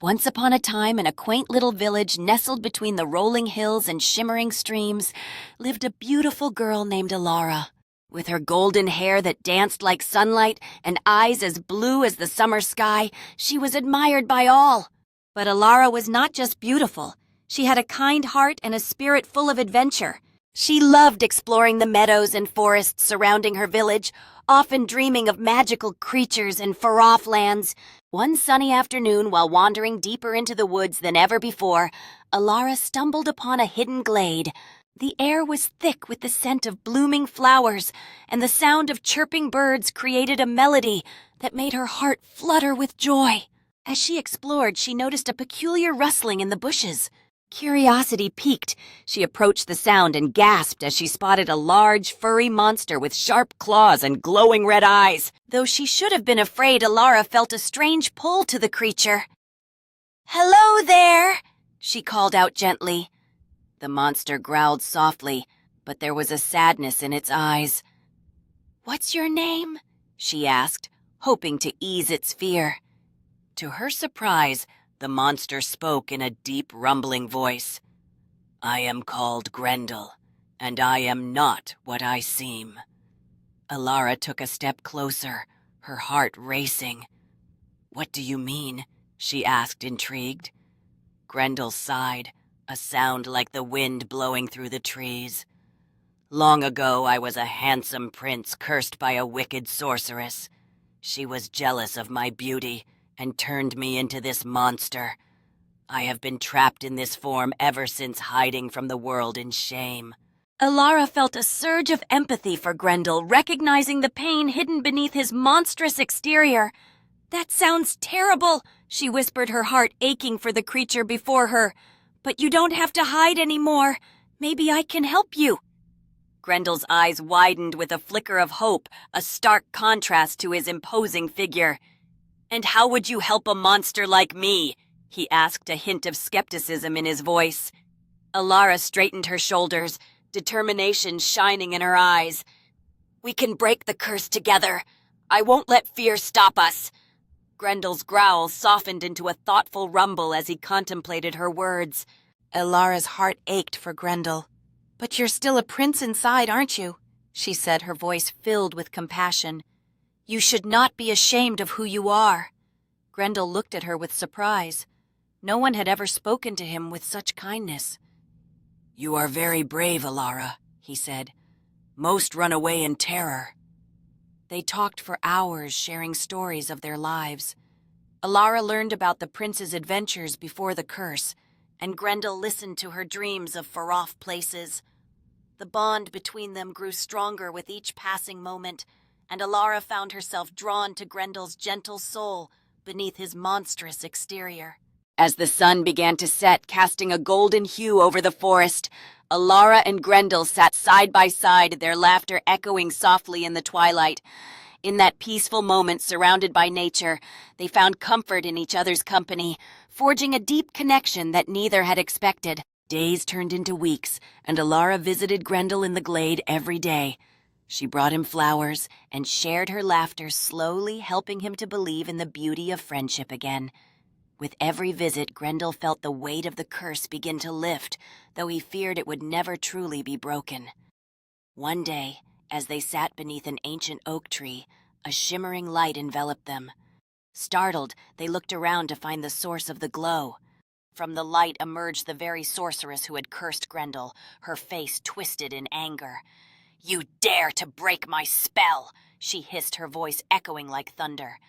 Once upon a time, in a quaint little village nestled between the rolling hills and shimmering streams, lived a beautiful girl named Elara. With her golden hair that danced like sunlight and eyes as blue as the summer sky, she was admired by all. But Elara was not just beautiful. She had a kind heart and a spirit full of adventure. She loved exploring the meadows and forests surrounding her village, often dreaming of magical creatures and far-off lands. One sunny afternoon, while wandering deeper into the woods than ever before, Elara stumbled upon a hidden glade. The air was thick with the scent of blooming flowers, and the sound of chirping birds created a melody that made her heart flutter with joy. As she explored, she noticed a peculiar rustling in the bushes. Curiosity piqued. She approached the sound and gasped as she spotted a large, furry monster with sharp claws and glowing red eyes. Though she should have been afraid, Elara felt a strange pull to the creature. "Hello there," she called out gently. The monster growled softly, but there was a sadness in its eyes. "What's your name?" she asked, hoping to ease its fear. To her surprise, the monster spoke in a deep, rumbling voice. "I am called Grendel, and I am not what I seem." Elara took a step closer, her heart racing. "What do you mean?" she asked, intrigued. Grendel sighed, a sound like the wind blowing through the trees. "Long ago I was a handsome prince cursed by a wicked sorceress. She was jealous of my beauty and turned me into this monster. I have been trapped in this form ever since, hiding from the world in shame." Elara felt a surge of empathy for Grendel, recognizing the pain hidden beneath his monstrous exterior. "That sounds terrible," she whispered, her heart aching for the creature before her. "But you don't have to hide anymore. Maybe I can help you." Grendel's eyes widened with a flicker of hope, a stark contrast to his imposing figure. "And how would you help a monster like me?" he asked, a hint of skepticism in his voice. Elara straightened her shoulders, determination shining in her eyes. "We can break the curse together. I won't let fear stop us." Grendel's growl softened into a thoughtful rumble as he contemplated her words. Elara's heart ached for Grendel. "But you're still a prince inside, aren't you?" she said, her voice filled with compassion. "You should not be ashamed of who you are." Grendel looked at her with surprise. No one had ever spoken to him with such kindness. "You are very brave, Elara," he said. "Most run away in terror." They talked for hours, sharing stories of their lives. Elara learned about the prince's adventures before the curse, and Grendel listened to her dreams of far-off places. The bond between them grew stronger with each passing moment, and Elara found herself drawn to Grendel's gentle soul beneath his monstrous exterior. As the sun began to set, casting a golden hue over the forest, Elara and Grendel sat side by side, their laughter echoing softly in the twilight. In that peaceful moment, surrounded by nature, they found comfort in each other's company, forging a deep connection that neither had expected. Days turned into weeks, and Elara visited Grendel in the glade every day. She brought him flowers and shared her laughter, slowly helping him to believe in the beauty of friendship again. With every visit, Grendel felt the weight of the curse begin to lift, though he feared it would never truly be broken. One day, as they sat beneath an ancient oak tree, a shimmering light enveloped them. Startled, they looked around to find the source of the glow. From the light emerged the very sorceress who had cursed Grendel, her face twisted in anger. "You dare to break my spell!" she hissed, her voice echoing like thunder.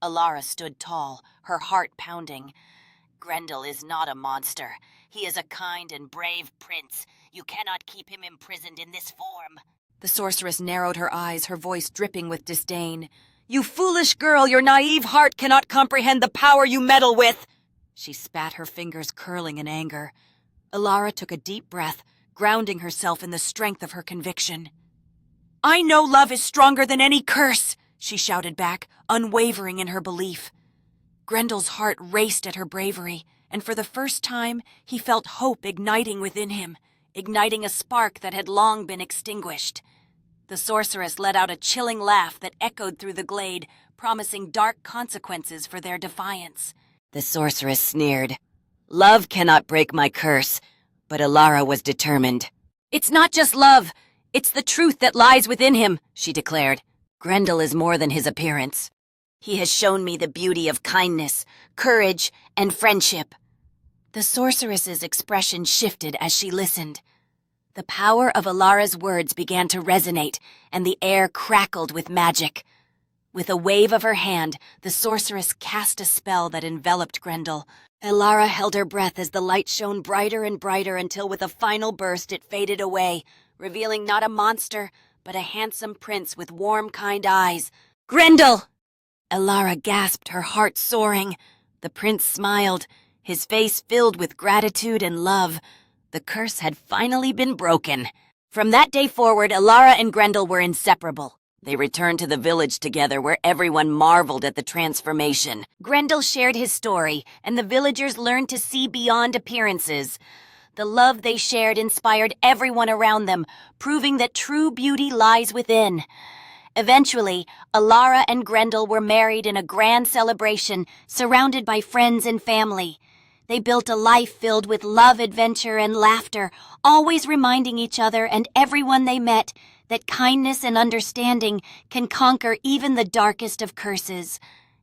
Elara stood tall, her heart pounding. "Grendel is not a monster. He is a kind and brave prince. You cannot keep him imprisoned in this form." The sorceress narrowed her eyes, her voice dripping with disdain. "You foolish girl, your naive heart cannot comprehend the power you meddle with." She spat, her fingers curling in anger. Elara took a deep breath, grounding herself in the strength of her conviction. "I know love is stronger than any curse," she shouted back, unwavering in her belief. Grendel's heart raced at her bravery, and for the first time he felt hope igniting within him, igniting a spark that had long been extinguished. The sorceress let out a chilling laugh that echoed through the glade, promising dark consequences for their defiance. The sorceress sneered. Love cannot break my curse, but Elara was determined. It's not just love, it's the truth that lies within him, she declared. Grendel is more than his appearance. He has shown me the beauty of kindness, courage, and friendship. The sorceress's expression shifted as she listened. The power of Elara's words began to resonate, and the air crackled with magic. With a wave of her hand, the sorceress cast a spell that enveloped Grendel. Elara held her breath as the light shone brighter and brighter until with a final burst it faded away, revealing not a monster, but a handsome prince with warm, kind eyes. Grendel! Elara gasped, her heart soaring. The prince smiled, his face filled with gratitude and love. The curse had finally been broken. From that day forward, Elara and Grendel were inseparable. They returned to the village together where everyone marveled at the transformation. Grendel shared his story, and the villagers learned to see beyond appearances. The love they shared inspired everyone around them, proving that true beauty lies within. Eventually, Elara and Grendel were married in a grand celebration, surrounded by friends and family. They built a life filled with love, adventure, and laughter, always reminding each other and everyone they met that kindness and understanding can conquer even the darkest of curses.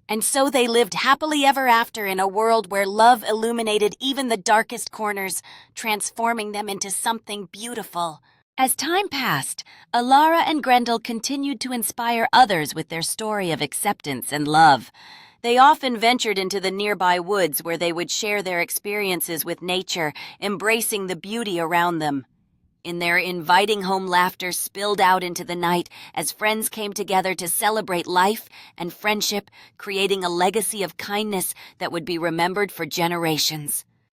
And so they lived happily ever after in a world where love illuminated even the darkest corners, transforming them into something beautiful. As time passed, Elara and Grendel continued to inspire others with their story of acceptance and love. They often ventured into the nearby woods where they would share their experiences with nature, embracing the beauty around them. In their inviting home, laughter spilled out into the night as friends came together to celebrate life and friendship, creating a legacy of kindness that would be remembered for generations.